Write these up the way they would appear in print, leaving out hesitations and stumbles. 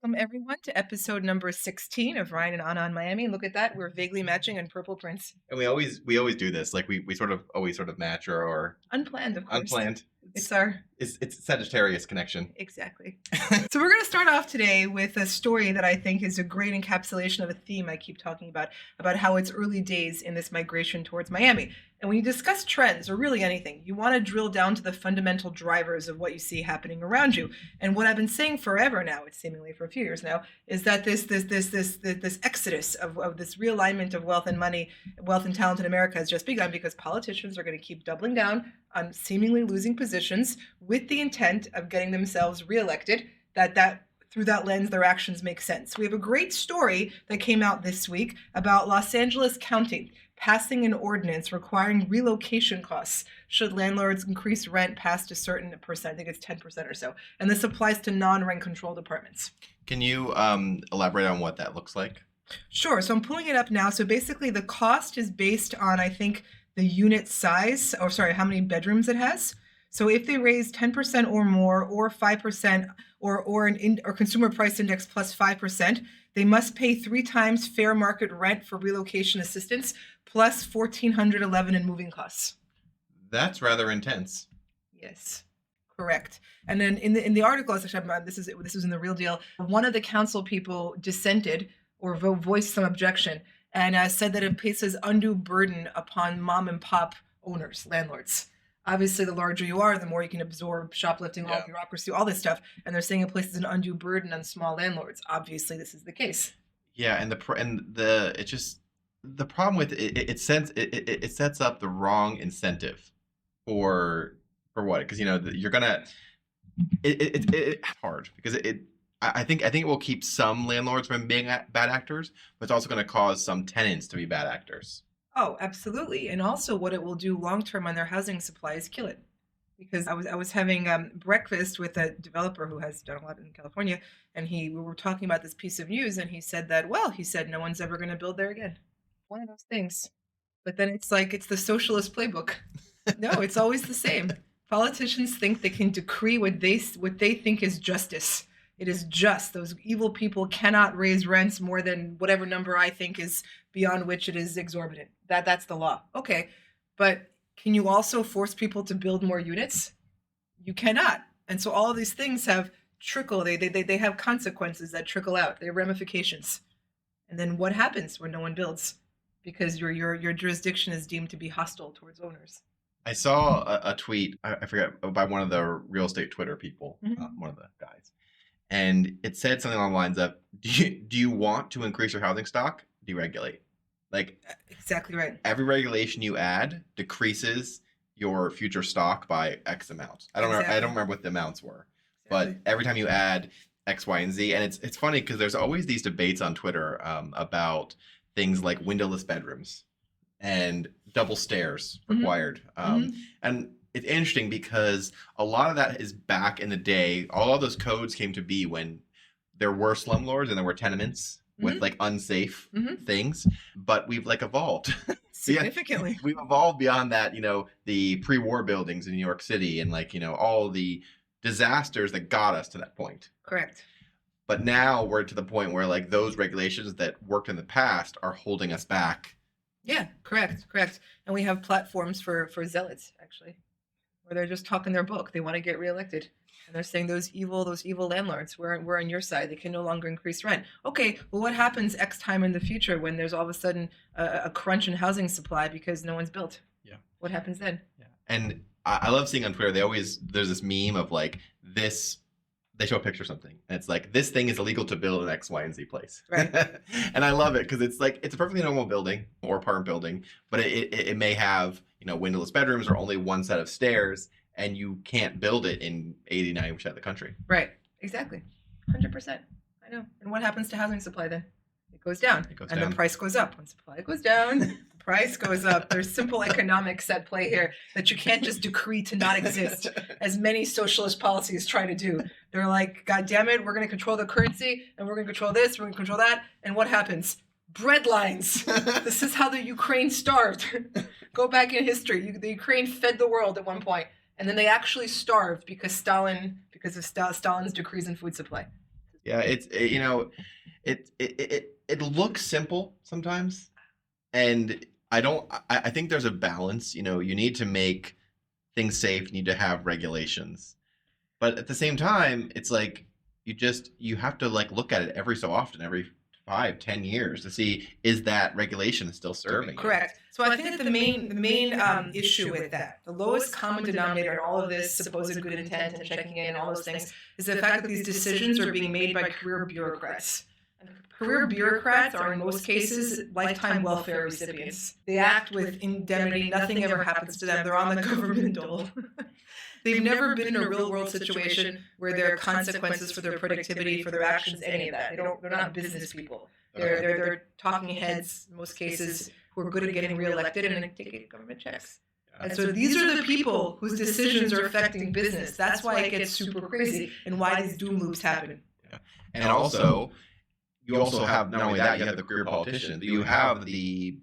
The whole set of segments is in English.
Welcome everyone to episode number 16 of Ryan and Anna in Miami. Look at that, we're vaguely matching in purple prints. And we always do this. Like we sort of always sort of match or Unplanned, of course. unplanned. It's our It's Sagittarius connection. exactly. So we're going to start off today with a story that I think is a great encapsulation of a theme I keep talking about how it's early days in this migration towards Miami. And when you discuss trends or really anything, you want to drill down to the fundamental drivers of what you see happening around you. And what I've been saying forever now, it's seemingly for a few years now, is that this exodus of this realignment of wealth and money, wealth and talent in America has just begun because politicians are going to keep doubling down on seemingly losing positions with the intent of getting themselves reelected. That through that lens, their actions make sense. We have a great story that came out this week about Los Angeles County passing an ordinance requiring relocation costs should landlords increase rent past a certain percent. I think it's 10% or so. And this applies to non-rent controlled apartments. Can you elaborate on what that looks like? Sure. So I'm pulling it up now. So basically the cost is based on, I think, the unit size, or sorry, how many bedrooms it has. So if they raise 10% or more, or 5%, or consumer price index plus 5%, they must pay 3 times fair market rent for relocation assistance, plus $1,411 in moving costs. That's rather intense. Yes, correct. And then in the article, this is in the Real Deal. One of the council people dissented or voiced some objection and said that it places undue burden upon mom and pop owners, landlords. Obviously, the larger you are, the more you can absorb shoplifting, all bureaucracy, all this stuff. And they're saying it places an undue burden on small landlords. Obviously, this is the case. Yeah, and the problem with it sets up the wrong incentive for what? Because you're gonna it's hard because I think it will keep some landlords from being bad actors, but it's also going to cause some tenants to be bad actors. Oh, absolutely. And also what it will do long term on their housing supply is kill it. Because I was having breakfast with a developer who has done a lot in California, and we were talking about this piece of news, and he said that, well, he said no one's ever going to build there again. One of those things. But then it's like it's the socialist playbook. No, it's always the same. Politicians think they can decree what they think is justice. It is just. Those evil people cannot raise rents more than whatever number I think is beyond which it is exorbitant. That's the law. Okay. But can you also force people to build more units? You cannot. And so all of these things have trickle. They have consequences that trickle out. They have ramifications. And then what happens when no one builds? Because your jurisdiction is deemed to be hostile towards owners. I saw a tweet, I forget, by one of the real estate Twitter people, one of the guys. And it said something along the lines of, do you want to increase your housing stock? Deregulate. Like exactly right. Every regulation you add decreases your future stock by X amount. I don't remember what the amounts were, but every time you add X, Y, and Z, and it's funny because there's always these debates on Twitter about things like windowless bedrooms and double stairs required, and it's interesting because a lot of that is back in the day. All of those codes came to be when there were slumlords and there were tenements with like unsafe things, but we've like evolved significantly. We've evolved beyond that, the pre-war buildings in New York City and all the disasters that got us to that point. Correct. But now we're to the point where like those regulations that worked in the past are holding us back. Yeah, correct. And we have platforms for zealots, actually, where they're just talking their book. They want to get reelected. And they're saying those evil landlords, we're on your side. They can no longer increase rent. Okay, well, what happens X time in the future when there's all of a sudden a crunch in housing supply because no one's built? Yeah. What happens then? Yeah. And I love seeing on Twitter, there's this meme of like this, they show a picture of something. And it's like, this thing is illegal to build in X, Y, and Z place. Right. And I love it because it's like, it's a perfectly normal building or apartment building, but it may have, windowless bedrooms or only one set of stairs. And you can't build it in 80-90% of the country. Right. Exactly. 100%. I know. And what happens to housing supply then? It goes down. And the price goes up. When supply goes down, the price goes up. There's simple economics at play here that you can't just decree to not exist, as many socialist policies try to do. They're like, God damn it, we're going to control the currency, and we're going to control this, we're going to control that. And what happens? Bread lines. This is how the Ukraine starved. Go back in history. The Ukraine fed the world at one point. And then they actually starved because of Stalin's decrees in food supply. Yeah, it looks simple sometimes, and I think there's a balance. You need to make things safe. You need to have regulations, but at the same time, it's like you have to like look at it every so often, every 5, 10 years, to see is that regulation still serving you? Correct. So I think that the main issue with that, the lowest common denominator in all of this supposed good intent and checking in and all those things, is the fact that these decisions are being made by career bureaucrats. And career bureaucrats are in most cases lifetime welfare recipients. They act with indemnity. Nothing ever happens to them. They're on the government dole. They've never been in a real world situation where there are consequences for their productivity, for their actions, any of that. They're not business people. They're talking heads in most cases who are good at getting reelected and taking government checks. And so these are the people whose decisions are affecting business. That's why it gets super crazy and why these doom loops happen. Yeah. And also, you also have, not only that, you have the career politicians, you have the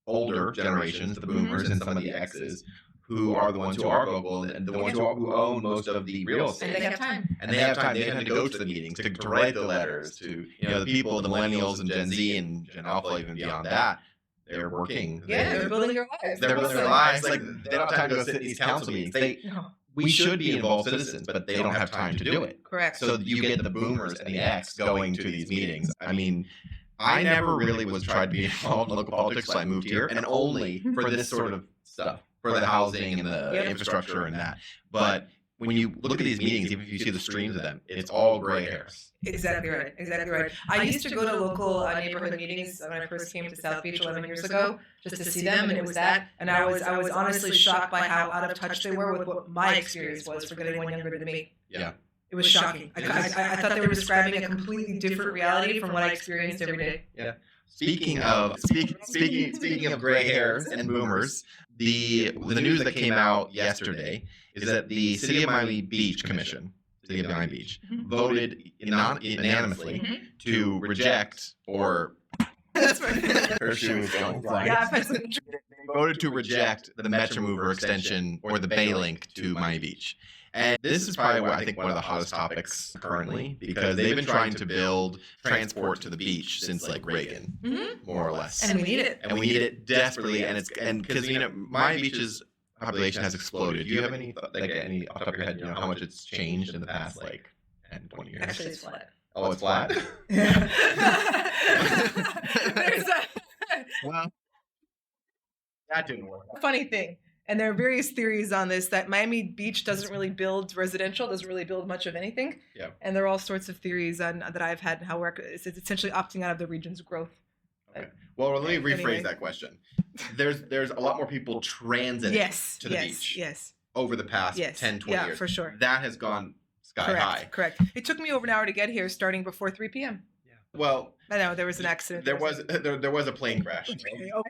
older generations, the boomers and some of the X's, who are the ones who are vocal and the ones who own most of the real estate. And they have time. And they have time. They have to go to the meetings, to write the letters, to, the people, the millennials and Gen Z and Gen Alpha, even beyond that. They're working. Yeah, they're building their lives. They're building their lives. Like, they don't have time to go sit in these council meetings. We should be involved citizens, but they don't have time to do it. Correct. So you get the boomers and the X going to these meetings. I mean, I never really was tried to be involved in local politics, so I moved here, and only for this sort of stuff, for the housing and the infrastructure and that. But when you look at these meetings, even if you see the streams of them, it's all gray hairs. Exactly right. Exactly right. I used to go to local neighborhood meetings when I first came to South Beach 11 years ago, just to see them, and it was that. And I was honestly shocked by how out of touch they were with what my experience was, for anyone younger than me. Yeah. It was shocking. I thought they were describing a completely different reality from what I experienced every day. Yeah. Speaking of gray hairs and boomers, the news that came out yesterday is that the City of Miami Beach Commission, City of Miami Beach, voted unanimously to reject or That's right. her shoe is going flying. Yeah, They voted to reject the Metro Mover extension or the Bay Link to Miami Beach. And this is probably I think one of the hottest topics currently, because they've been trying to build transport to the beach since like Reagan, more or less. And we need it. And we need it desperately. And because Miami Beach's population has exploded. Do you have any off the top of your head? How much it's changed in the past 10, 20 years? Actually, it's flat. Oh, it's flat. Yeah. There's Well, that didn't work. a funny thing. And there are various theories on this, that Miami Beach doesn't really build residential, doesn't really build much of anything. Yeah. And there are all sorts of theories that I've had how it's essentially opting out of the region's growth. Okay. Well, let me rephrase that question. There's a lot more people transiting to the beach over the past 10, 20 years. For sure. That has gone sky high. Correct. It took me over an hour to get here, starting before 3 p.m. Yeah. Well, I know there was an accident. There was a plane crash. I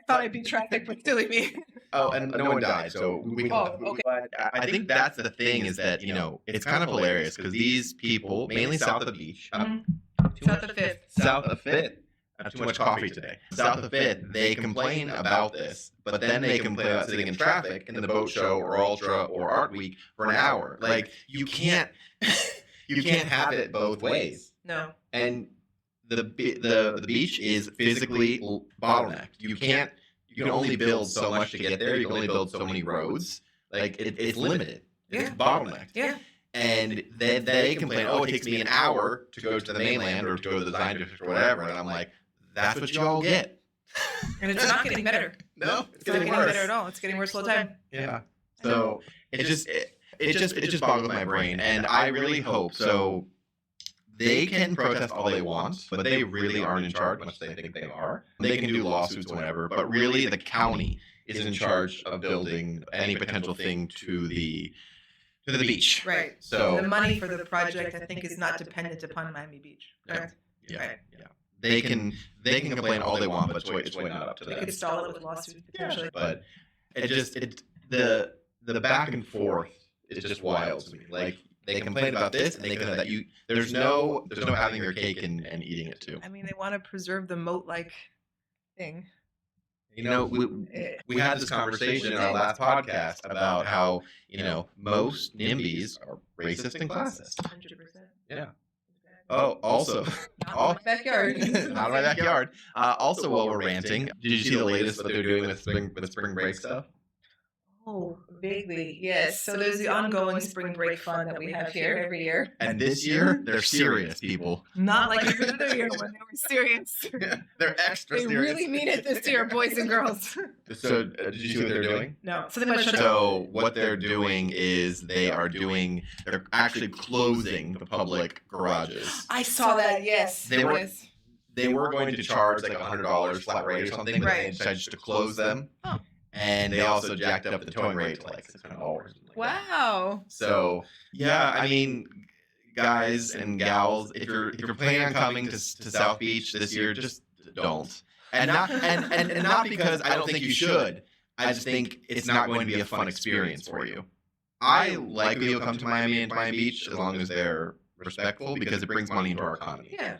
thought I'd beat traffic, but silly me. Oh, and no one died, so we can. Okay. But I think that's the thing, is that it's kind of hilarious because these people, mainly south of the beach, South of Fifth. South of Fifth. I have too much coffee today. South of Fifth, they complain about this, but then they complain about sitting in traffic in the boat show or Ultra or Art Week for an hour. Like, you can't have it both ways. No. And the beach is physically bottlenecked. You can only build so much to get there. You can only build so many roads. Like, it's limited. It's bottlenecked. Yeah. And then they complain, it takes me an hour to go to the mainland or to go to the design district or whatever. And I'm like, that's what you all get. And it's not getting better. No, it's not getting better at all. It's getting worse all the time. Yeah. So it just boggles my brain. And I really hope so. They can protest all they want, but they really aren't in charge, much they think they are. They can do lawsuits, whatever, but really the county is in charge of building any potential thing to the beach. Right. So the money for the project, I think, is not dependent upon Miami Beach. Correct? Yeah. Right. Yeah. They can complain all they want, but it's really not up to them. They could stall it with lawsuits potentially. But the back and forth is just wild to me. Like, they complain about this, and they complain that there's no having your cake and eating it too. I mean, they want to preserve the moat-like thing. We had this conversation in our last podcast about how most NIMBYs are racist and classist. 100%. Yeah. Oh, also, Not in my backyard. not in my backyard. Also, while we're ranting, did you see the latest what they're doing with spring break stuff? Oh, vaguely, yes. So there's the ongoing spring break fun that we have here every year. And this year, they're serious, people. Not like every other year when they were serious. They're extra They serious. really mean it this year, boys and girls. So, did you see what they're doing? No. So they might shut up. So what they're doing is they're actually closing the public garages. I saw that, yes. They were going to charge like $100 flat rate or something, but they decided just to close them. Oh. And they also jacked up the towing rate to like $600. Wow. So yeah, I mean, guys and gals, if you're planning on coming to South Beach this year, just don't. And not because I don't think you should. I just think it's not going to be a fun experience for you. I like people come to Miami and Miami Beach as long as they're respectful because it brings money into our economy. Yeah.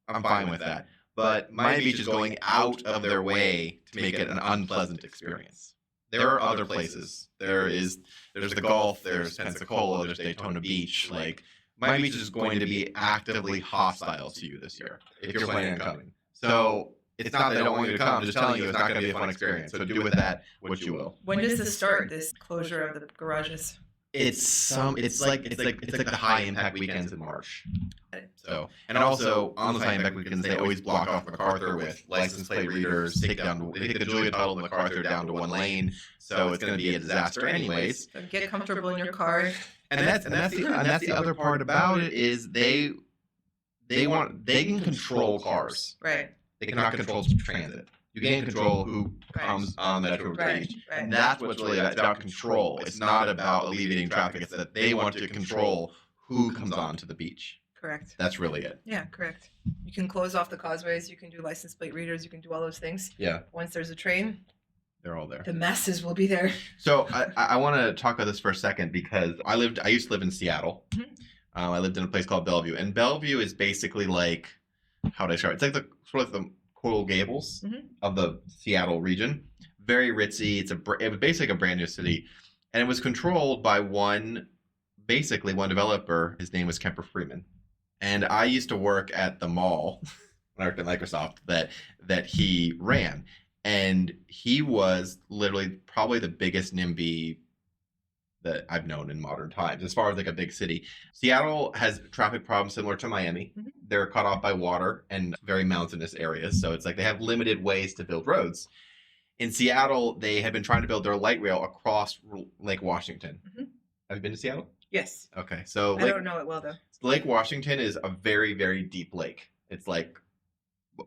I'm fine with that. But Miami Beach is going out of their way to make it an unpleasant experience. There are other places. There's the Gulf, there's Pensacola, there's Daytona Beach. Like, Miami Beach is going to be actively hostile to you this year if you're planning on coming. So it's not that I don't want you to come. I'm just telling you it's not going to be a fun experience. So do with that what you will. When does this start? This closure of the garages? It's like the high impact weekends in March. So, and also on those high impact weekends, they always block off MacArthur with license plate readers. They take the Julia Tuttle and MacArthur down to one lane. So it's going to be a disaster, anyways. So get comfortable in your car. And that's the other part about it is they can control cars. Right. They cannot control transit. You can't control who comes on the Metro Beach. Right. And that's what's really it's about control. It's not about alleviating traffic. It's that they want to control who comes onto the beach. Correct. That's really it. Yeah, correct. You can close off the causeways. You can do license plate readers. You can do all those things. Yeah. Once there's a train, they're all there. The masses will be there. So I want to talk about this for a second because I used to live in Seattle. Mm-hmm. I lived in a place called Bellevue, and Bellevue is basically like, how do I start? It's like the Coral Gables of the Seattle region. Very ritzy. It was basically a brand new city, and it was controlled by one developer. His name was Kemper Freeman, and I used to work at the mall when I worked at Microsoft that he ran, and he was literally probably the biggest NIMBY that I've known in modern times, as far as like a big city. Seattle has traffic problems similar to Miami. Mm-hmm. They're cut off by water and very mountainous areas. So it's like they have limited ways to build roads. In Seattle, they have been trying to build their light rail across Lake Washington. Mm-hmm. Have you been to Seattle? Yes. Okay. So I don't know it well, though. Lake Washington is a very, very deep lake. It's like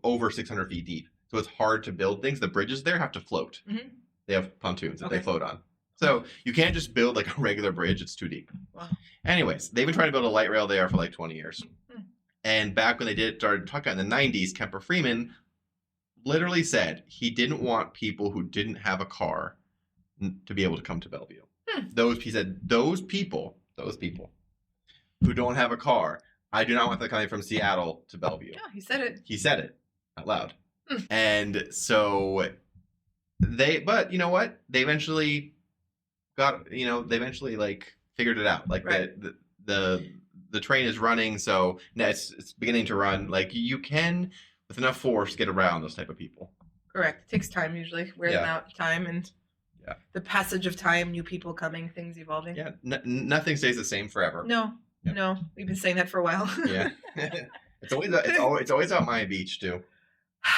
over 600 feet deep. So it's hard to build things. The bridges there have to float. Mm-hmm. They have pontoons that they float on. So you can't just build like a regular bridge. It's too deep. Wow. Anyways, they've been trying to build a light rail there for like 20 years. Mm-hmm. And back when they started talking in the 90s, Kemper Freeman literally said he didn't want people who didn't have a car to be able to come to Bellevue. He said, those people who don't have a car, I do not want them coming from Seattle to Bellevue. Yeah, he said it. He said it out loud. And so but you know what? They eventually like figured it out. Like right. the train is running, so it's beginning to run. Like you can, with enough force, get around those type of people. Correct. It takes time usually. Wear them out, time and the passage of time, new people coming, things evolving. Yeah, nothing stays the same forever. No, no, we've been saying that for a while. Yeah, it's always out Miami Beach too.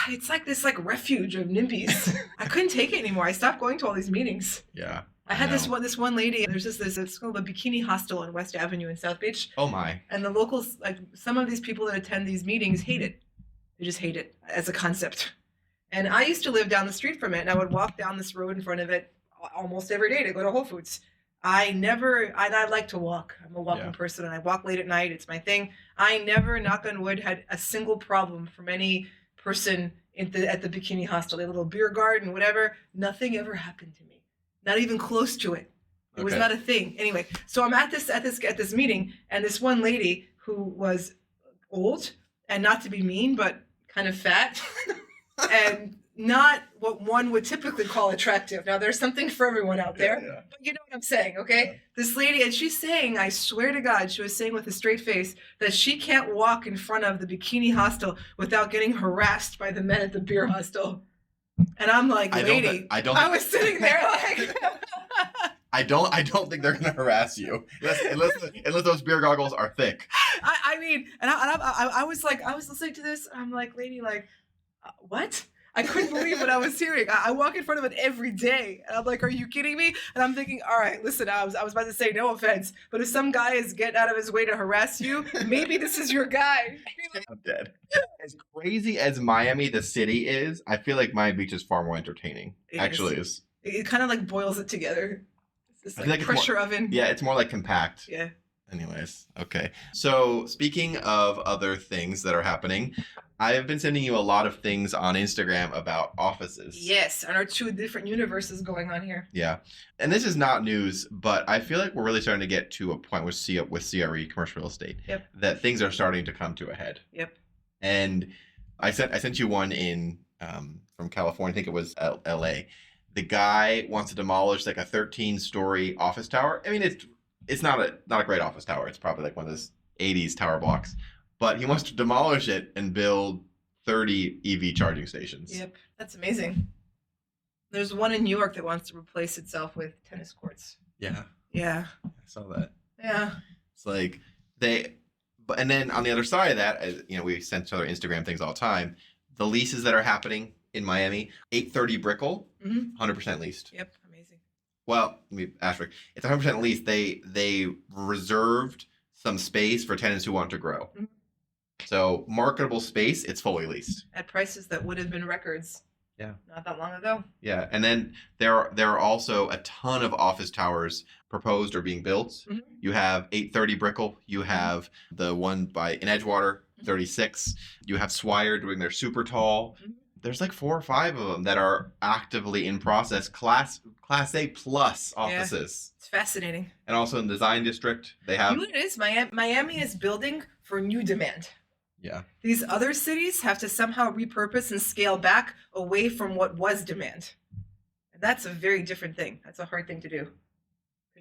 It's like this refuge of NIMBYs. I couldn't take it anymore. I stopped going to all these meetings. Yeah. I had this one lady. There's it's called the Bikini Hostel on West Avenue in South Beach. Oh my! And the locals, some of these people that attend these meetings, hate it. They just hate it as a concept. And I used to live down the street from it, and I would walk down this road in front of it almost every day to go to Whole Foods. I like to walk. I'm a walking person, and I walk late at night. It's my thing. I never, knock on wood, had a single problem from any person at the Bikini Hostel. They had a little beer garden, whatever. Nothing ever happened to me. Not even close to it. It was not a thing. Anyway, so I'm at this meeting, and this one lady who was old, and not to be mean, but kind of fat, and not what one would typically call attractive. Now, there's something for everyone out there, but you know what I'm saying, okay? Yeah. This lady, and she's saying, I swear to God, she was saying with a straight face that she can't walk in front of the bikini hostel without getting harassed by the men at the beer hostel. And I'm like, lady, I was sitting there like... I don't think they're gonna harass you unless those beer goggles are thick. I mean, and I was listening to this. I'm like, lady, like, what? I couldn't believe what I was hearing. I walk in front of it every day, and I'm like, are you kidding me? And I'm thinking, all right, listen, I was about to say no offense, but if some guy is getting out of his way to harass you, maybe this is your guy. I'm dead. As crazy as Miami, the city is, I feel like Miami Beach is far more entertaining. It kind of like boils it together. It's like pressure oven. Yeah, it's more like compact. Yeah. Anyways, okay. So speaking of other things that are happening, I have been sending you a lot of things on Instagram about offices. Yes, and our two different universes going on here. Yeah. And this is not news, but I feel like we're really starting to get to a point with CRE, commercial real estate, that things are starting to come to a head. Yep. And I sent you one in from California, I think it was LA. The guy wants to demolish like a 13-story office tower. I mean, it's not a great office tower. It's probably like one of those 80s tower blocks. But he wants to demolish it and build 30 EV charging stations. Yep, that's amazing. There's one in New York that wants to replace itself with tennis courts. Yeah. Yeah. I saw that. Yeah. It's like and then on the other side of that, we send each other Instagram things all the time. The leases that are happening in Miami, 830 Brickell, 100% leased. Yep, amazing. Well, let me asterisk. It's 100% leased. They reserved some space for tenants who want to grow. Mm-hmm. So marketable space, it's fully leased at prices that would have been records. Yeah. Not that long ago. Yeah, and then there are also a ton of office towers proposed or being built. Mm-hmm. You have 830 Brickell. You have the one in Edgewater, 36. You have Swire doing their super tall. Mm-hmm. There's like 4 or 5 of them that are actively in process. Class A plus offices. Yeah, it's fascinating. And also in the design district, they have. You know what it is? Miami is building for new demand. Yeah. These other cities have to somehow repurpose and scale back away from what was demand. And that's a very different thing. That's a hard thing to do.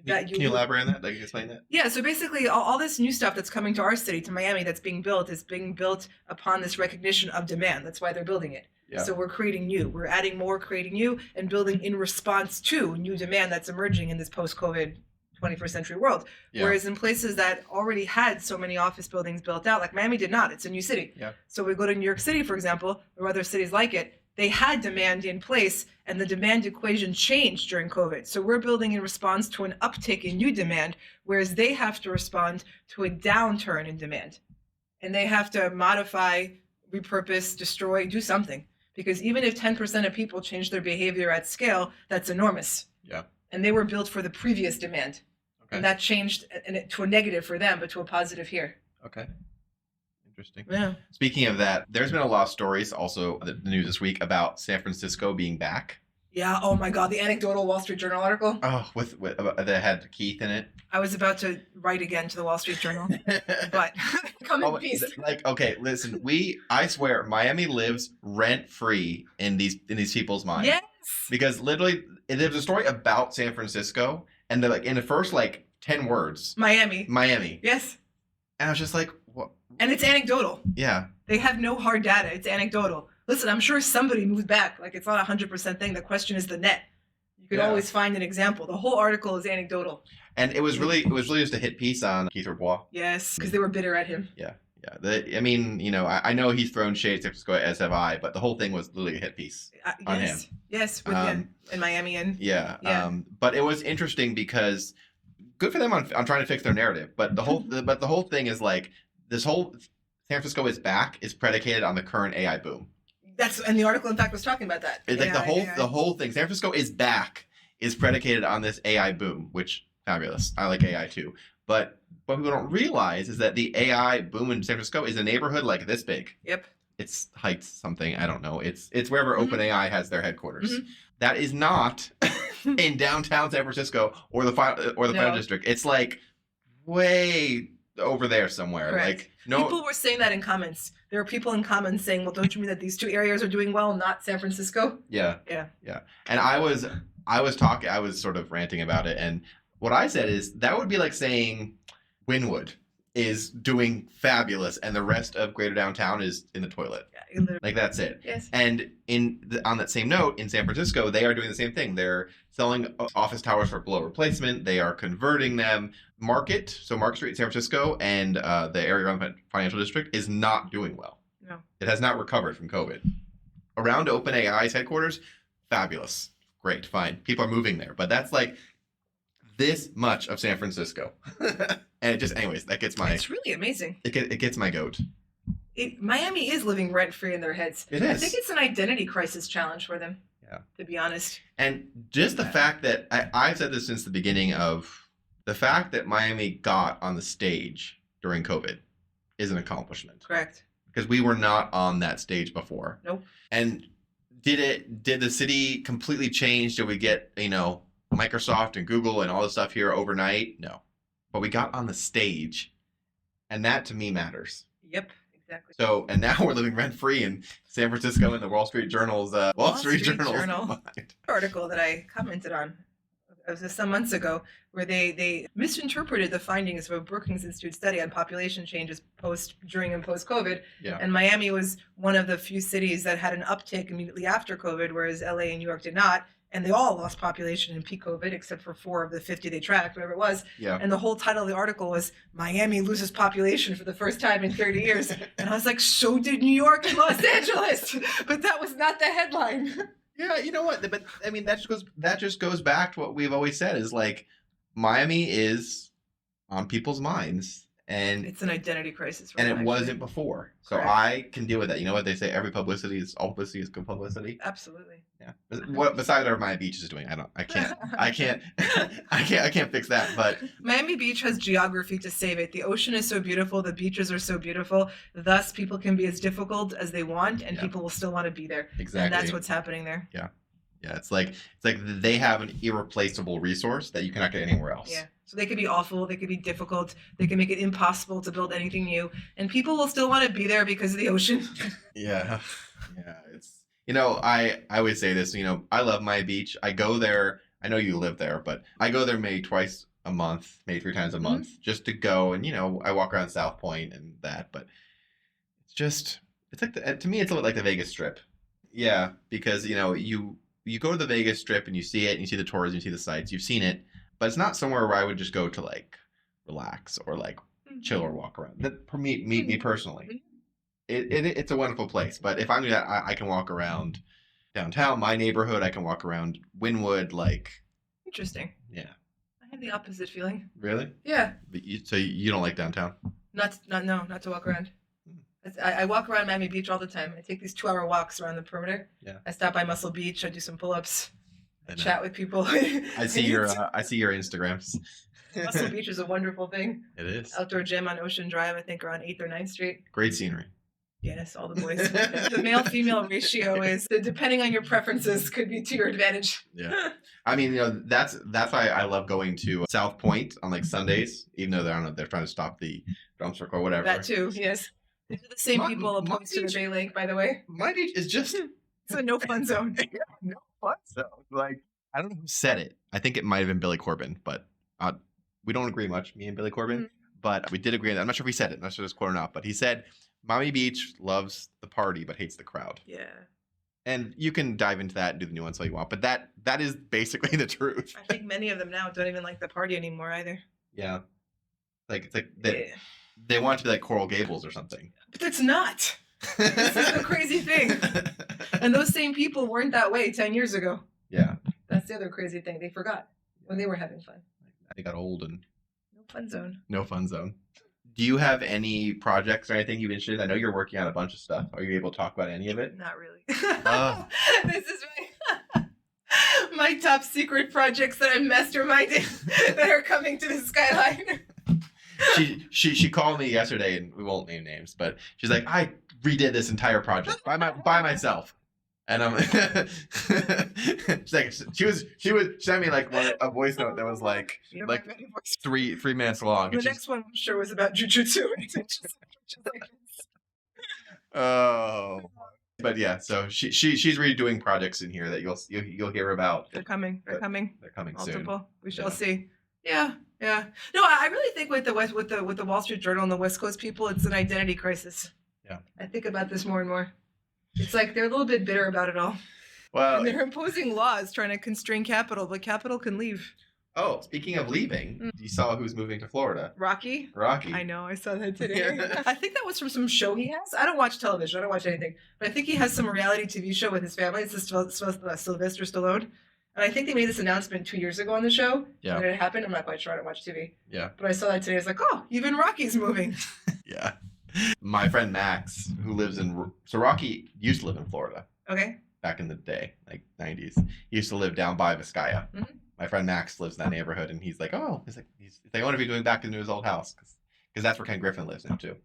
Can you elaborate on that? Like, explain that? Yeah, so basically all this new stuff that's coming to our city, to Miami, that's being built is being built upon this recognition of demand. That's why they're building it. Yeah. So we're creating new. We're adding more, creating new, and building in response to new demand that's emerging in this post-COVID 21st century world. Yeah. Whereas in places that already had so many office buildings built out, like Miami did not. It's a new city. Yeah. So we go to New York City, for example, or other cities like it. They had demand in place, and the demand equation changed during COVID. So we're building in response to an uptick in new demand, whereas they have to respond to a downturn in demand. And they have to modify, repurpose, destroy, do something. Because even if 10% of people change their behavior at scale, that's enormous. Yeah. And they were built for the previous demand. Okay. And that changed to a negative for them, but to a positive here. Okay. Interesting. Yeah. Speaking of that, there's been a lot of stories also in the news this week about San Francisco being back. Yeah. Oh my God. The anecdotal Wall Street Journal article. Oh, with that had Keith in it. I was about to write again to the Wall Street Journal, but come in peace. Like, okay, listen, I swear, Miami lives rent free in these people's minds. Yes. Because literally, there's a story about San Francisco, and they're like in the first 10 words. Miami. Yes. And I was just like, what? And it's anecdotal. Yeah. They have no hard data. It's anecdotal. Listen, I'm sure somebody moved back. It's not 100% thing. The question is the net. You could always find an example. The whole article is anecdotal. And it was really just a hit piece on Keith Robois. Yes, because they were bitter at him. Yeah. I know he's thrown shade at San Francisco, as have I, but the whole thing was literally a hit piece on him. Yes, with him in Miami. Yeah. But it was interesting because good for them on trying to fix their narrative. But the whole thing is this whole San Francisco is back is predicated on the current AI boom. And the article, in fact, was talking about that. It's the whole thing. San Francisco is back is predicated on this AI boom, which fabulous. I like AI too. But what people don't realize is that the AI boom in San Francisco is a neighborhood like this big. Yep. It's Heights something. I don't know. It's wherever OpenAI has their headquarters. Mm-hmm. That is not in downtown San Francisco or the final district. It's way over there somewhere. Correct. Like no people were saying that in comments. There were people in comments saying, well, don't you mean that these two areas are doing well, not San Francisco? Yeah. Yeah. Yeah. And I was sort of ranting about it, and what I said is that would be like saying Wynwood is doing fabulous and the rest of greater downtown is in the toilet. Yeah, like that's it. Yes. And on that same note, in San Francisco, they are doing the same thing. They're selling office towers for below replacement. They are converting them. Market Street in San Francisco and the area around the financial district is not doing well. No. It has not recovered from COVID. Around OpenAI's headquarters, fabulous. Great, fine. People are moving there. But that's like this much of San Francisco. And it just, anyways, that gets my... It's really amazing. It gets my goat. Miami is living rent-free in their heads. It is. I think it's an identity crisis challenge for them. Yeah. To be honest. And just the fact that, I've said this since the beginning of, the fact that Miami got on the stage during COVID is an accomplishment. Correct. Because we were not on that stage before. Nope. And did the city completely change? Did we get, Microsoft and Google and all this stuff here overnight? No. But we got on the stage, and that to me matters. Yep, exactly. So, and now we're living rent free in San Francisco in the Wall Street Journal's Wall Street Journal article that I commented on. It was some months ago, where they misinterpreted the findings of a Brookings Institute study on population changes during and post COVID. Yeah. And Miami was one of the few cities that had an uptick immediately after COVID, whereas LA and New York did not. And they all lost population in peak COVID, except for 4 of the 50 they tracked, whatever it was. Yeah. And the whole title of the article was Miami loses population for the first time in 30 years. And I was like, so did New York and Los Angeles. But that was not the headline. Yeah, you know what? But I mean, that just goes back to what we've always said is like Miami is on people's minds. And it's an identity crisis. And it wasn't before. So Correct. I can deal with that. You know what they say? All publicity is good publicity. Absolutely. Yeah. What besides what Miami Beach is doing? I can't fix that. But Miami Beach has geography to save it. The ocean is so beautiful. The beaches are so beautiful. Thus, people can be as difficult as they want, and people will still want to be there. Exactly. And that's what's happening there. Yeah. Yeah. It's like they have an irreplaceable resource that you cannot get anywhere else. Yeah. So they could be awful, they could be difficult, they can make it impossible to build anything new, and people will still want to be there because of the ocean. Yeah. Yeah. It's, I always say this, I love my beach. I go there. I know you live there, but I go there maybe twice a month, maybe 3 times a month just to go. And, I walk around South Point and that, but it's like, to me, it's a little like the Vegas Strip. Yeah. Because, you go to the Vegas Strip and you see it and you see the tourism, you see the sights, you've seen it. But it's not somewhere where I would just go to like relax or like chill or walk around. That for me personally, it's a wonderful place. But if I'm doing that, I can walk around downtown, my neighborhood. I can walk around Wynwood. Like interesting. Yeah, I have the opposite feeling. Really? Yeah. But so you don't like downtown? Not to walk around. I walk around Miami Beach all the time. I take these 2-hour walks around the perimeter. Yeah. I stop by Muscle Beach. I do some pull-ups. Chat with people. I see your Instagrams. Muscle Beach is a wonderful thing. It is. Outdoor gym on Ocean Drive, I think around 8th or 9th Street. Great scenery. Yes, all the boys. The male-female ratio is, depending on your preferences, could be to your advantage. Yeah. I mean, that's why I love going to South Point on like Sundays, even though they're trying to stop the drum circle or whatever. That too, yes. These are the same people opposed to the Bay Lake, by the way. My beach is just... It's a no-fun zone. Yeah, no fun zone. Like, I don't know who said it. I think it might have been Billy Corbin, but we don't agree much, me and Billy Corbin. Mm-hmm. But we did agree. I'm not sure if he said it. I'm not sure if it's quote or not. But he said, Miami Beach loves the party but hates the crowd. Yeah. And you can dive into that and do the nuance all you want. But that is basically the truth. I think many of them now don't even like the party anymore either. Yeah. It's like they want it to be like Coral Gables or something. But it's not. This is the crazy thing. And those same people weren't that way 10 years ago. Yeah. That's the other crazy thing. They forgot when they were having fun. They got old and... No fun zone. No fun zone. Do you have any projects or anything you've been interested in? I know you're working on a bunch of stuff. Are you able to talk about any of it? Not really. This is my top secret projects that I'm masterminding that are coming to the skyline. She called me yesterday, and we won't name names, but she's like, I redid this entire project by myself. And she sent me like a voice note that was like 3 minutes long. The next one I'm sure was about jujitsu. Oh, but yeah, so she's redoing projects in here that you'll hear about. They're coming. They're coming. They're coming Multiple. soon. We shall see. Yeah, yeah. No, I really think with the Wall Street Journal and the West Coast people, it's an identity crisis. Yeah. I think about this more and more. It's like they're a little bit bitter about it all. Well, and they're imposing laws trying to constrain capital, but capital can leave. Oh, speaking of leaving, you saw who's moving to Florida. Rocky. I know, I saw that today. I think that was from some show he has. I don't watch television. I don't watch anything. But I think he has some reality TV show with his family. It's Sylvester Stallone. And I think they made this announcement 2 years ago on the show. Yeah. When it happened. I'm not quite sure. I don't watch TV. Yeah. But I saw that today. I was like, oh, even Rocky's moving. Yeah. My friend Max, who lives so Rocky used to live in Florida. Okay. Back in the day, like 90s. He used to live down by Vizcaya. Mm-hmm. My friend Max lives in that neighborhood, and he's like, oh, he's like, I wonder if he's going back into his old house, because that's where Ken Griffin lives in too.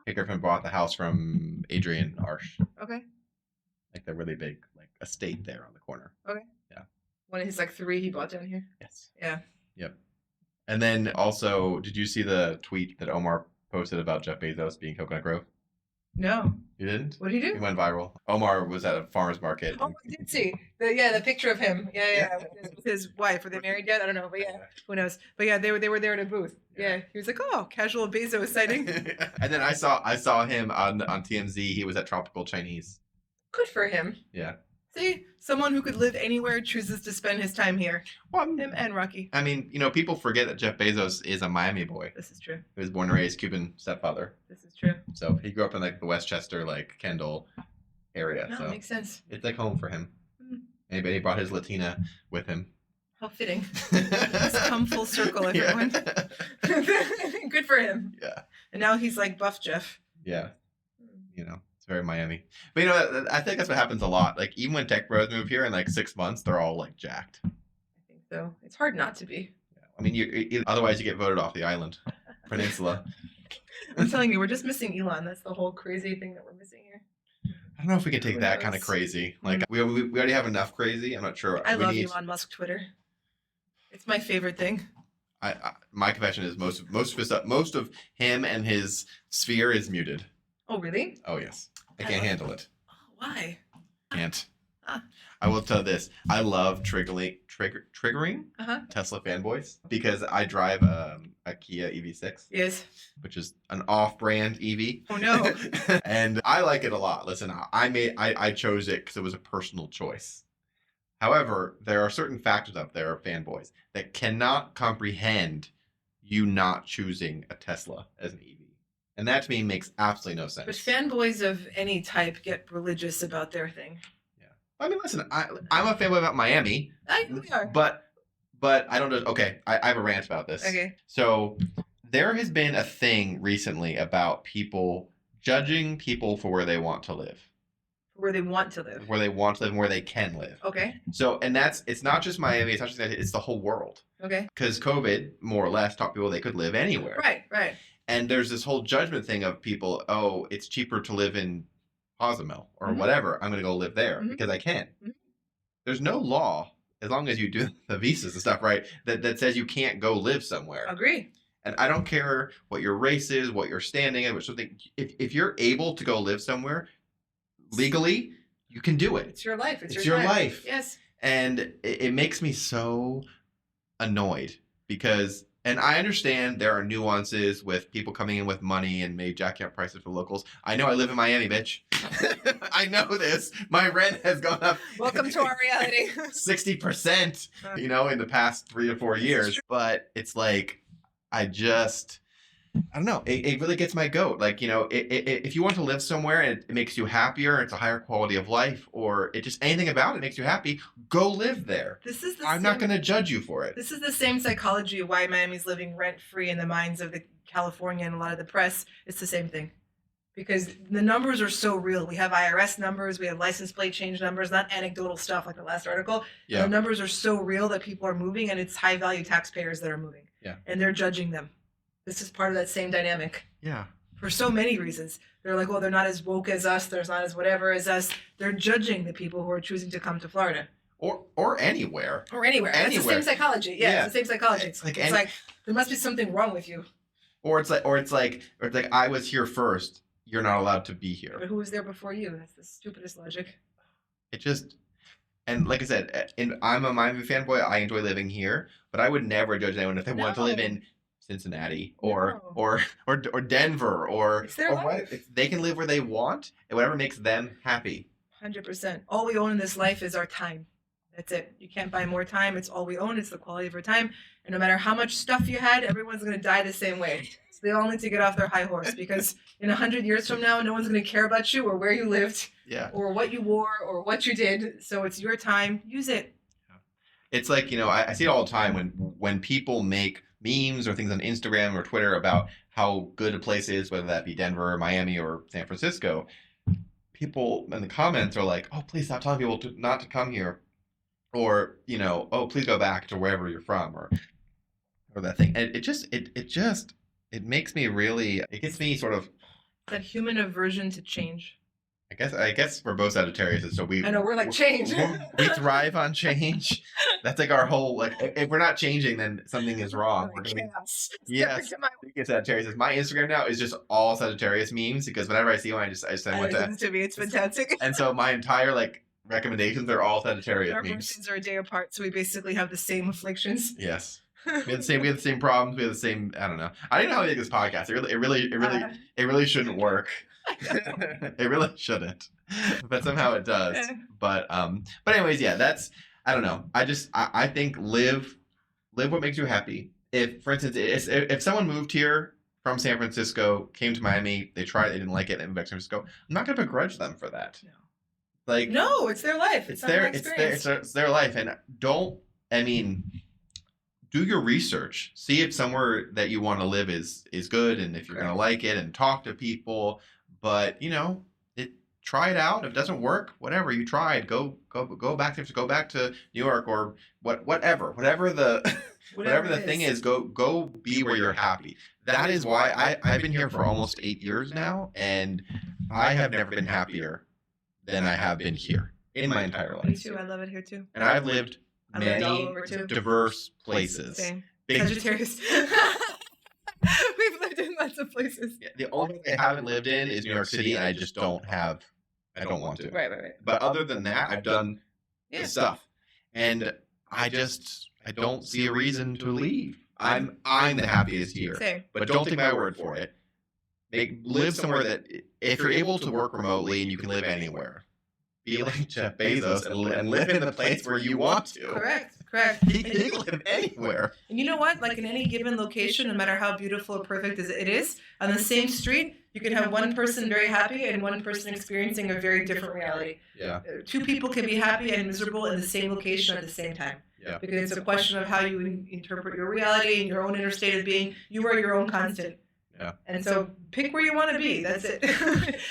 Ken Griffin bought the house from Adrian Arsh. Okay. Like the really big estate there on the corner. Okay. Yeah. One of his 3 he bought down here. Yes. Yeah. Yep. And then also, did you see the tweet that Omar posted about Jeff Bezos being Coconut Grove? No. You didn't? What did he do? He went viral. Omar was at a farmer's market. Oh, I did see. The picture of him. Yeah. With his wife. Were they married yet? I don't know. But yeah, who knows? But yeah, they were there in a booth. Yeah. He was like, oh, casual Bezos sighting. And then I saw him on TMZ. He was at Tropical Chinese. Good for him. Yeah. See, someone who could live anywhere chooses to spend his time here. Well, him and Rocky. I mean, people forget that Jeff Bezos is a Miami boy. This is true. He was born and raised Cuban stepfather. This is true. So he grew up in the Westchester, Kendall area. No, so it makes sense. It's like home for him. And he brought his Latina with him. How fitting. He's come full circle, everyone. Good for him. Yeah. And now he's like buff Jeff. Yeah. It's very Miami. But I think that's what happens a lot. Even when tech bros move here in 6 months, they're all jacked. I think so. It's hard not to be. Yeah. I mean, otherwise you get voted off the island, peninsula. I'm telling you, we're just missing Elon. That's the whole crazy thing that we're missing here. I don't know if we can take that kind of crazy. We already have enough crazy. I'm not sure. I love Elon Musk Twitter. It's my favorite thing. My confession is most of him and his sphere is muted. Oh, really? Oh, yes. I can't handle it. Oh, why? Can't. I will tell this. I love triggering Tesla fanboys because I drive a Kia EV6. Yes. Which is an off-brand EV. Oh, no. And I like it a lot. Listen, I chose it because it was a personal choice. However, there are certain factors out there of fanboys that cannot comprehend you not choosing a Tesla as an EV. And that to me makes absolutely no sense. But fanboys of any type get religious about their thing. Yeah. I mean, listen, I'm a fanboy about Miami. We are. But I don't know. Okay, I have a rant about this. Okay. So there has been a thing recently about people judging people for where they want to live. Where they want to live. Where they want to live and where they can live. Okay. So, and it's not just Miami, it's not just it's the whole world. Okay. Because COVID, more or less, taught people they could live anywhere. Right. And there's this whole judgment thing of people, oh, it's cheaper to live in Cozumel or whatever. I'm going to go live there because I can. Mm-hmm. There's no law, as long as you do the visas and stuff, right, that says you can't go live somewhere. Agree. And I don't care what your race is, what you're standing in, which something. If you're able to go live somewhere legally, you can do it. It's your life. It's your life. Yes. And it makes me so annoyed because. And I understand there are nuances with people coming in with money and may jack up prices for locals. I know I live in Miami, bitch. I know this. My rent has gone up. Welcome to our reality. 60%, in the past 3 to 4 years. But it's I don't know. It really gets my goat. If you want to live somewhere and it makes you happier, it's a higher quality of life, or anything about it makes you happy, go live there. I'm not going to judge you for it. This is the same psychology of why Miami's living rent-free in the minds of the California and a lot of the press. It's the same thing. Because the numbers are so real. We have IRS numbers, we have license plate change numbers, not anecdotal stuff like the last article. Yeah. The numbers are so real that people are moving, and it's high-value taxpayers that are moving. Yeah. And they're judging them. This is part of that same dynamic. Yeah. for so many reasons. They're like, well, they're not as woke as us. They're not as whatever as us. They're judging the people who are choosing to come to Florida. Or anywhere. Or anywhere. It's the same psychology. Yeah, it's the same psychology. It's like there must be something wrong with you. Or it's like I was here first. You're not allowed to be here. But who was there before you? That's the stupidest logic. It just, and like I said, I'm a Miami fanboy. I enjoy living here, but I would never judge anyone if they wanted to live in Cincinnati or Denver or what. They can live where they want and whatever makes them happy. 100%. All we own in this life is our time. That's it. You can't buy more time. It's all we own. It's the quality of our time. And no matter how much stuff you had, everyone's going to die the same way. So they all need to get off their high horse because in 100 years from now, no one's going to care about you or where you lived or what you wore or what you did. So it's your time. Use it. It's like, I see it all the time when people make memes or things on Instagram or Twitter about how good a place is, whether that be Denver or Miami or San Francisco. People in the comments are like, oh, please stop telling people not to come here. Or, oh, please go back to wherever you're from or that thing. And it makes me really, it gets me sort of. That human aversion to change. I guess we're both Sagittarius, so I know, we're like change. We thrive on change. That's like our whole, if we're not changing, then something is wrong. We're gonna yes. Sagittarius. My Instagram now is just all Sagittarius memes because whenever I see one, I just send one to me. It's fantastic. And so my entire recommendations are all Sagittarius Our memes. birthdays are a day apart, so we basically have the same afflictions. Yes. We have the same problems. We have the same. I don't know. I don't know how to make this podcast. It really shouldn't work. It really shouldn't, but somehow it does. But anyways, yeah. That's. I don't know. I think live what makes you happy. If, for instance, if someone moved here from San Francisco, came to Miami, they didn't like it, and moved back to San Francisco, I'm not going to begrudge them for that. No. No, it's their life. It's their life, and do your research. See if somewhere that you want to live is good, and if you're going to like it, and talk to people. But try it out. If it doesn't work, whatever you tried, go back to New York or whatever the thing is. Go be where you're happy. That is why I've been here for almost 8 years now, and I have never been happier than I have been here in my entire life. Me too. I love it here too. And I've lived many diverse places. Same. Sagittarius. We've lived in lots of places. Yeah, the only thing I haven't lived in is New York City, and I just don't want to. Right. But other than that, I've done this stuff, and I don't see a reason to leave. I'm the happiest here. Same. But don't take my word for it. Live somewhere that if you're able to work remotely and you can live anywhere, be like Jeff Bezos and live in the place where you want to. Correct. He can live anywhere. And you know what? Like in any given location, no matter how beautiful or perfect it is, on the same street, you can have one person very happy and one person experiencing a very different reality. Yeah. Two people can be happy and miserable in the same location at the same time. Yeah. Because it's a question of how you interpret your reality and your own inner state of being. You are your own constant. Yeah. And so pick where you want to be. That's it.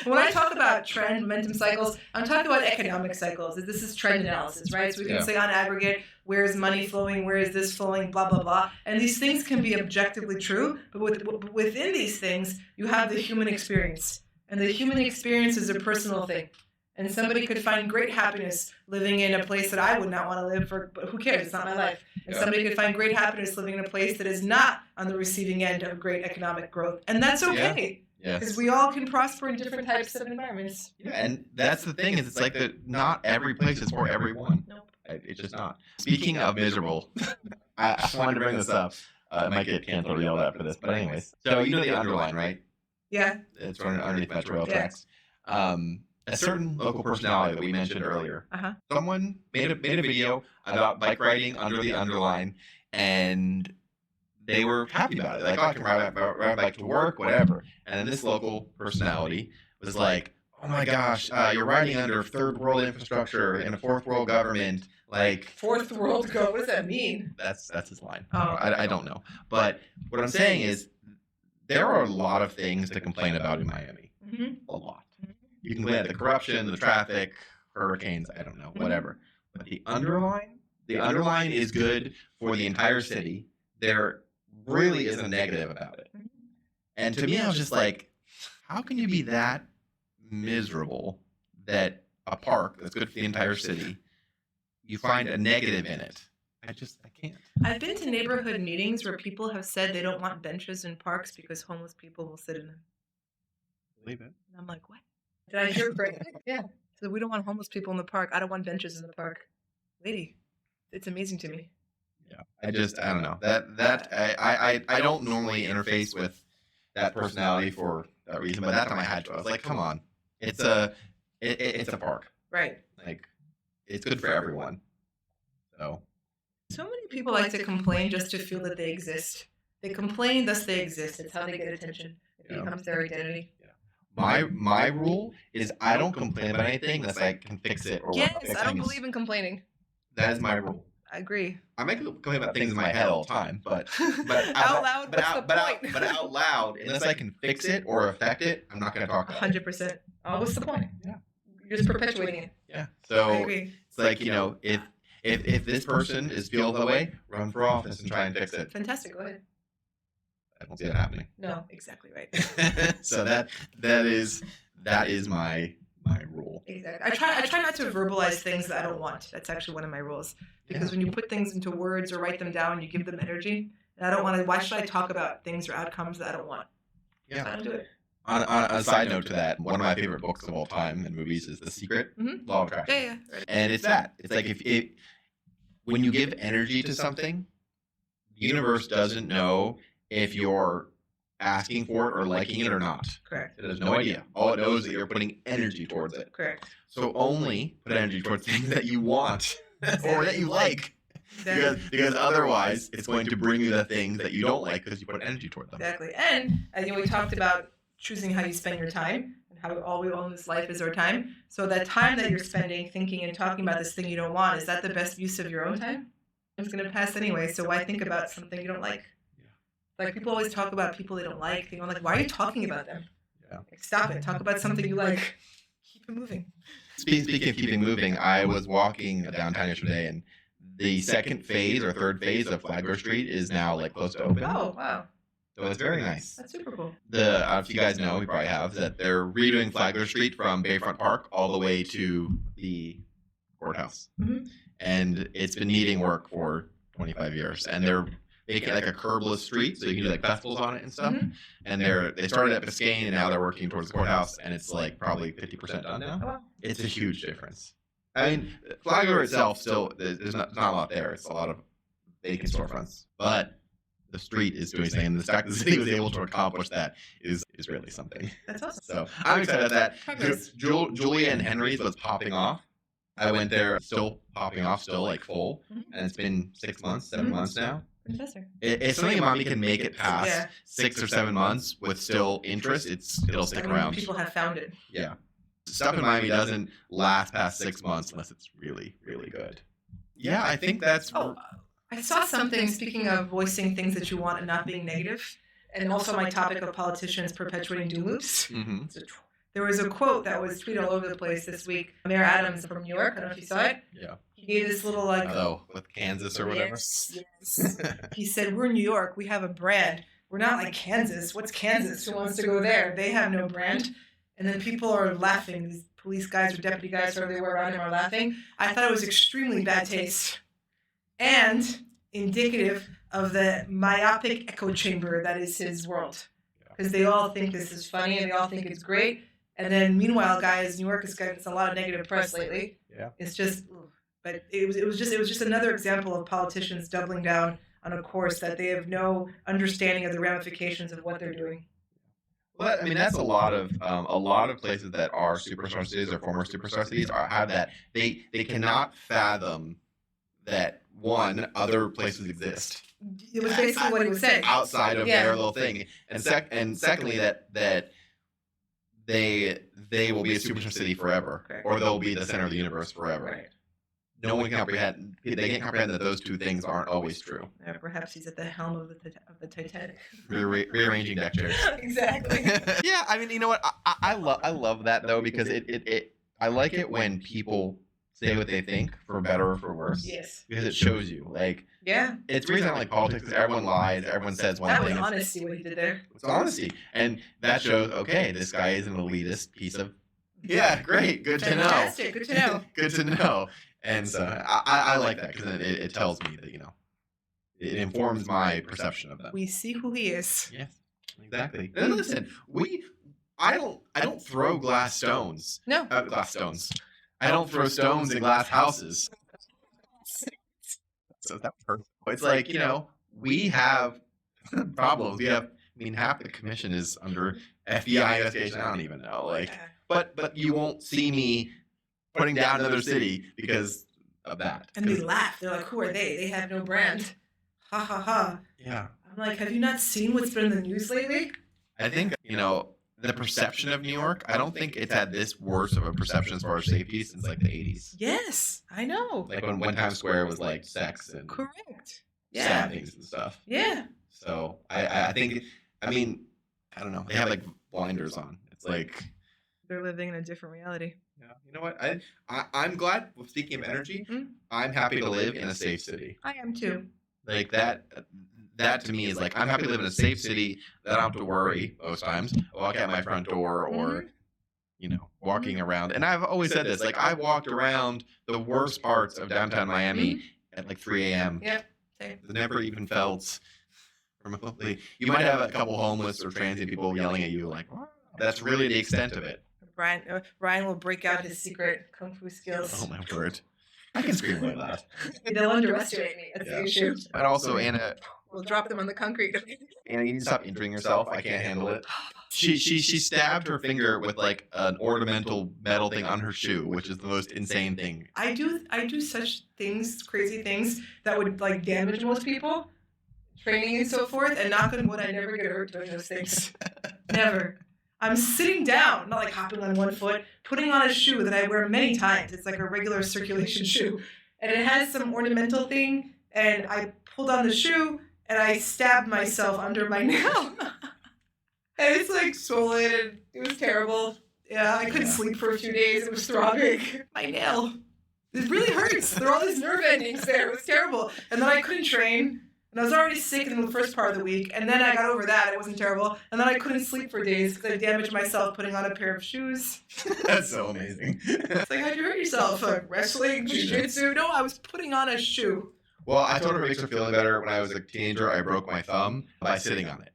When I talk about trend, momentum cycles, I'm talking about economic cycles. This is trend analysis, right? So we can say on aggregate, where is money flowing? Where is this flowing? Blah, blah, blah. And these things can be objectively true. But within these things, you have the human experience. And the human experience is a personal thing. And somebody could find great happiness living in a place that I would not want to live for, but who cares? It's not my life. And somebody could find great happiness living in a place that is not on the receiving end of great economic growth. And that's okay. Yes. Because we all can prosper in different types of environments. Yeah, and that's the thing is it's like not every place is for everyone. Nope. It's just not. Speaking of miserable, I wanted to bring this up. I might get canceled or yelled at for this, but anyways. So you know the underline, right? Yeah. It's running underneath Metro Rail tracks. A certain local personality that we mentioned earlier. Someone made a video about bike riding under the underline, and they were happy about it. Like, oh, I can ride a bike to work, whatever. And then this local personality was like, oh my gosh, you're riding under third world infrastructure in a fourth world government. Like fourth world go. What does that mean? That's his line. Oh, I don't know. But what I'm saying is there are a lot of things to complain about in Miami. A lot. You can complain about the corruption, the traffic, hurricanes, I don't know, whatever. But the underline is good for the entire city. There really isn't a negative about it. And to me, I was just like, how can you be that miserable that a park that's good for the entire city, you find a negative in it? I can't. I've been to neighborhood meetings where people have said they don't want benches in parks because homeless people will sit in them. Believe it. And I'm like, what? Did I hear right? Yeah. So we don't want homeless people in the park. I don't want benches in the park. Lady, it's amazing to me. Yeah. I don't know. I don't normally interface with that personality for that reason, but that time I had to. I was like, come on. It's a park. Right. Like, it's good for everyone. So many people like to complain just to feel that they exist. They complain, thus they exist. It's how they get attention. It becomes their identity. Yeah. My rule is I don't complain about anything unless I can fix it. Yes, I don't believe in complaining. That is my rule. I agree. I might complain about things in my head all the time, but out loud, but out loud, unless I can fix it or affect it, I'm not going to talk about 100%. Oh, what's the point? Yeah. You're just perpetuating it. Yeah. So I agree. It's like, if this person is feeling that way, run for office and try and fix it. Fantastic. Go ahead. I don't see that happening. No, exactly right. So that is my rule. Exactly. I try not to verbalize things that I don't want. That's actually one of my rules. Because when you put things into words or write them down, you give them energy. And I don't want to. Why should I talk about things or outcomes that I don't want? Yeah. So I don't do it. On a side note to that, one of my favorite books of all time and movies is The Secret, Law of Attraction. Yeah. Right. And it's that. It's like if when you give energy to something, the universe doesn't know if you're asking for it or liking it or not. Correct. It has no idea. All it knows is that you're putting energy towards it. Correct. So only put energy towards things that you want or that you like. Because otherwise, it's going to bring you the things that you don't like because you put energy toward them. Exactly. And we talked about choosing how you spend your time and how all we own this life is our time. So that time that you're spending thinking and talking about this thing you don't want, is that the best use of your own time? It's going to pass anyway. So why think about something you don't like? Like people always talk about people they don't like. I'm like, why are you talking about them? Yeah. Like, stop it. Talk about something you like. Keep it moving. Speaking of keeping moving, I was walking downtown yesterday, and the second phase or third phase of Flagler Street is now like close to open. Oh, wow. So it's very nice. That's super cool. If you guys know, you probably have, that they're redoing Flagler Street from Bayfront Park all the way to the courthouse. Mm-hmm. And it's been needing work for 25 years. And they're making it like a curbless street, so you can do like festivals on it and stuff. Mm-hmm. And they started at Biscayne, and now they're working towards the courthouse, and it's like probably 50% done now. Oh, wow. It's a huge difference. I mean, Flagler itself still, there's not a lot there. It's a lot of vacant storefronts. But the street is doing something, and the fact that the city was able to accomplish that is really something. That's awesome. So I'm excited about that. Progress. Julia and Henry's was popping off. I went there, still popping off, still like full. And it's been 6 months, 7 months now. Fantastic. If something in Miami can make it past 6 or 7 months with still interest, it'll stick around. People have found it. Yeah. Stuff in Miami doesn't last past 6 months unless it's really, really good. Yeah, I think that's... I saw something, speaking of voicing things that you want and not being negative, and also my topic of politicians perpetuating doom loops. Mm-hmm. There was a quote that was tweeted all over the place this week. Mayor Adams from New York, I don't know if you saw it. Yeah. He gave this little with Kansas or whatever. Yes. He said, we're New York. We have a brand. We're not like Kansas. What's Kansas? Who wants to go there? They have no brand. And then people are laughing. These police guys or deputy guys, whoever they were around him, are laughing. I thought it was extremely bad taste and indicative of the myopic echo chamber that is his world. Because they all think this is funny and they all think it's great. And then meanwhile, guys, New York has gotten a lot of negative press lately. Yeah. It's just, but it was just another example of politicians doubling down on a course that they have no understanding of the ramifications of what they're doing. Well, I mean, that's a lot of places that are superstar cities or former superstar cities have that. They cannot fathom that other places exist. It was basically what he was saying. Outside of their little thing, and secondly that they will be a superstar city forever, Correct. or they'll be the center of the universe forever. Right. No one can comprehend. They can't comprehend that those two things aren't always true. Perhaps he's at the helm of the Titanic. Rearranging deck chairs. Exactly. Yeah, I mean, you know what? I love that though, because I like it when people say what they think, for better or for worse. Yes. Because it shows you. Like, Yeah. it's the reason I don't like politics, because everyone lies, everyone says one That thing. was honesty what he did there. It's honesty. And that shows, okay, this guy is an elitist piece of, yeah, great, good to know. Fantastic, good to know. Good to know. And so I like that, because it tells me that, it informs my perception of them. We see who he is. Yes, exactly. And listen, I don't throw glass stones. No. Glass stones. I don't throw stones in glass houses. So that perfect. It's like, we have problems. Half the commission is under FBI investigation. I don't even know. Like, but you won't see me putting down another city because of that. And they laugh. They're like, who are they? They have no brand. Ha ha ha. Yeah. I'm like, have you not seen what's been in the news lately? I think, the perception of New York, I don't think it's had this worse of a perception as far as safety since like the 80s. Yes, I know. Like when Times Square was like sex and Correct. Yeah. stabbings and stuff. Yeah. So I think, I don't know. They have like blinders on. It's like, they're living in a different reality. yeah. You know what? I'm glad, speaking of energy, I'm happy to live in a safe city. I am too. Like that to me is like, I'm happy to live in a safe city that I don't have to worry most times. Walk out my front door or, walking around. And I've always said this, like, I've walked around the worst parts of downtown Miami at like 3 a.m. Yep. Same. It never even felt remotely. You might have a couple homeless or transient people yelling at you, like, that's really the extent of it. Ryan will break out his secret kung fu skills. Oh my word. I can scream like that. They'll underestimate me. That's the issue. But also, Anna, We'll drop them on the concrete. Anna, you need to stop injuring yourself. I can't handle it. She stabbed her finger with like an ornamental metal thing on her shoe, which is the most insane thing. I do such things, crazy things that would like damage most people, training and so forth. And knock on wood, I never get hurt doing those things. Never. I'm sitting down, not like hopping on one foot, putting on a shoe that I wear many times. It's like a regular circulation shoe. And it has some ornamental thing. And I pulled on the shoe and I stabbed myself under my nail. And it's like swollen and it was terrible. Yeah, I couldn't sleep for a few days. It was throbbing. My nail. It really hurts. There are all these nerve endings there. It was terrible. And then I couldn't train. And I was already sick in the first part of the week. And then I got over that. It wasn't terrible. And then I couldn't sleep for days because I damaged myself putting on a pair of shoes. That's so amazing. It's like, how'd you hurt yourself? Like wrestling, jiu-jitsu? No, I was putting on a shoe. Well, I told her it makes her feeling better. When I was a teenager, I broke my thumb by sitting on it.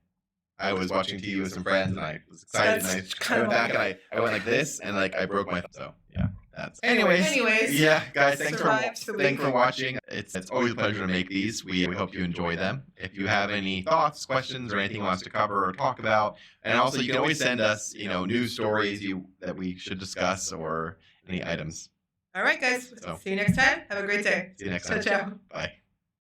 I was watching TV with some friends, and I was excited, and I went back, and I went like this, and like I broke my thumb. So yeah, that's. Anyways, yeah, guys, thanks for watching. It's always a pleasure to make these. We hope you enjoy them. If you have any thoughts, questions, or anything you want us to cover or talk about, and also you can always send us, news stories that we should discuss or any items. All right, guys. See you next time. Have a great day. See you next time. Ciao. Bye.